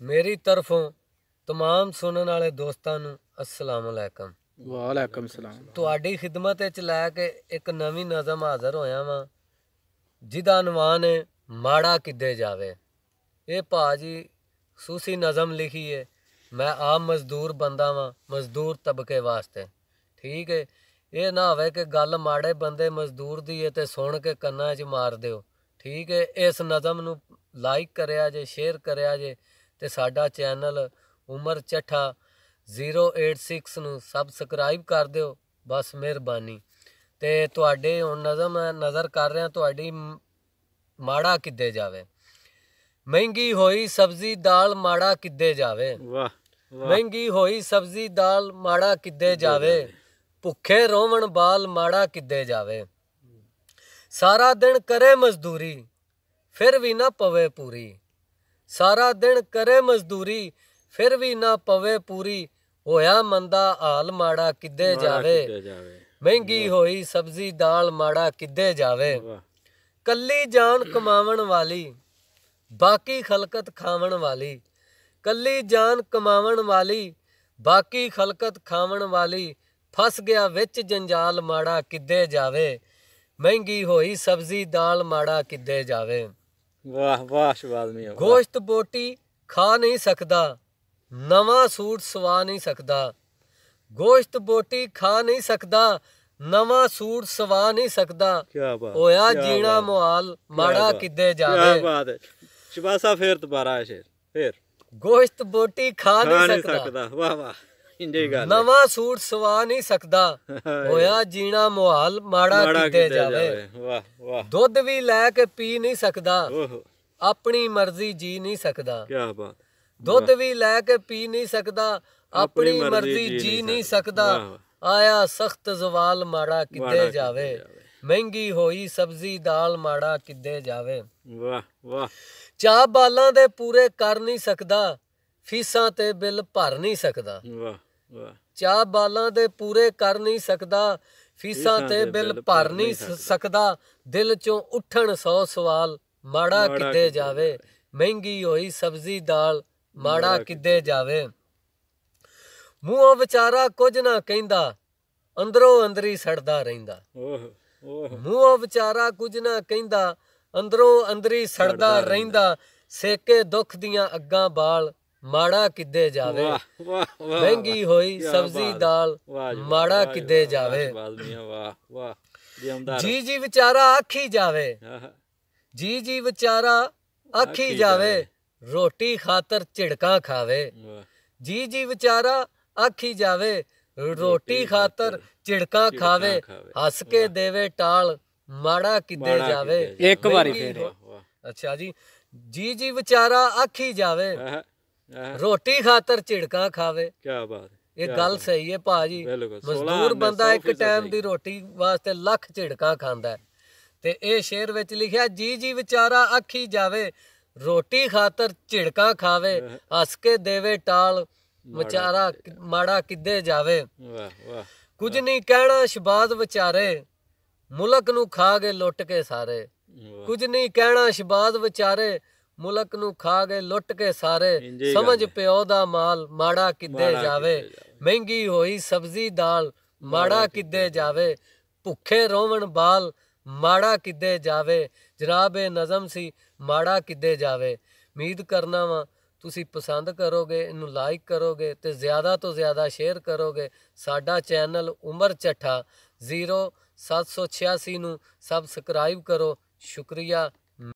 मेरी तरफों तमाम सुनने वाले दोस्तों नूं अस्सलाम वालेकुम। वालेकुम सलाम। तुहाडी खिदमत विच लै के एक नवी नज़म हाज़र होया वां जिहदा अनवान है माड़ा किद्दे जावे। ये भाजी सूसी नज़म लिखी है। मैं आम मजदूर बंदा वां, मजदूर तबके वास्ते, ठीक है। ये ना होवे कि गल माड़े बंदे मजदूर दी है ते सुन के कन्ना च मार दिओ, ठीक है। इस नज़म नूं लाइक करिया जे, शेयर करिया जे ते साडा चैनल उमर चट्ठा 086 नूं सबसक्राइब कर दिओ, बस मेहरबानी। ते तुहाडे हुण नज़म नज़र कर रहा तुहाडी माड़ा किद्दे जावे। महंगी होई सब्जी दाल माड़ा किद्दे जावे। महंगी होई सब्जी दाल माड़ा किद्दे जावे। भुखे रोवण बाल माड़ा किद्दे जावे। सारा दिन करे मजदूरी फिर भी ना पवे पूरी। सारा दिन करे मजदूरी फिर भी ना पवे पूरी। होया मंदा हाल माड़ा किद्दे जावे। महंगी होई सब्जी दाल माड़ा किद्दे जावे। कल्ली जान कमावण वाली बाकी खलकत खावण वाली। कल्ली जान कमावण वाली बाकी खलकत खावण वाली। फस गया विच जंजाल माड़ा किद्दे जावे। महंगी होई सब्जी दाल माड़ा किद्दे जावे। वाह वाह शहबाज मियां। गोश्त बोटी खा नहीं सकदा, नवा सूट सवा नहीं सकदा। गोश्त बोटी खा नहीं सकदा, नवा सूट सवा नहीं सकदा। होया जीना मुहाल माड़ा किद्दे जावे। क्या बात है शहबाज साहब, फिर दोबारा शेर फिर। गोश्त बोटी खा नहीं सकदा, वाह वाह। नवा सूट सवा नहीं सकदा। होया जीना मुहाल माड़ा किद्दे जावे। दुध भी लैके पी नहीं सकदा, अपनी मर्जी जी नहीं सकदा। क्या बात। दुध भी लैके पी नहीं सकदा, अपनी मर्जी जी नहीं सकदा। आया सख्त जवाल माड़ा किद्दे जावे। महंगी होई सब्जी दाल माड़ा किद्दे जावे। वाह वाह। चाह बालां दे पूरे कर नहीं सकदा, फीसां ते बिल भर नहीं सकदा। चाह बालां दे पूरे कर नहीं सकदा, फीसां ते बिल भर नहीं सकदा। दिल चों उठण 100 सवाल माड़ा किद्दे जावे। महंगी होई सब्जी दाल माड़ा किद्दे जावे। मूहों विचारा कुछ ना कहिंदा, अंदरों अंदरी सड़दा रहिंदा। मूहों विचारा कुछ ना कहिंदा, अंदरों अंदरी सड़दा रहिंदा। सेके दुख दियां अग्गां बाल माड़ा किद्दे जावे। महंगी होई सब्जी दाल माड़ा किद्दे जावे। जी जी विचारा आखी जावे, जी जी विचारा आखी जावे। रोटी खातर झिड़कां खावे। जी जी विचारा आखी जावे, रोटी खातर झिड़कां खावे। हस के देवे टाल माड़ा किद्दे जावे। एक बारी फिर। अच्छा जी, जी जी विचारा आखी जावे, रोटी खातर झिड़कां खावे। क्या बात। ये गल सही है भाजी। मजदूर बंदा एक टाइम दी रोटी वास्ते लख झिड़कां खांदा है। ते ये शेर विच लिखिया जी जी विचारा आखी जावे, रोटी खातर झिड़कां खावे। हस के देवे टाल विचारा माड़ा किद्दे जावे। कुछ नहीं कहना शहबाज विचारे, मुल्क नू खा गए लुट के सारे। कुछ नहीं कहना शहबाज विचारे, मुल्क नू खा गए लुट के सारे। समझ प्यो दा माल माड़ा किद्दे जावे। महंगी होई सब्जी दाल माड़ा किद्दे जावे। भुखे रोवण बाल माड़ा किद्दे जावे। जनाब ये नज़म सी माड़ा किद्दे जावे। उम्मीद करना वा तुसी पसंद करोगे, इनू लाइक करोगे ते ज़्यादा तो ज़्यादा शेयर करोगे। साडा चैनल उमर चट्ठा 0786 नू सबसक्राइब करो। शुक्रिया।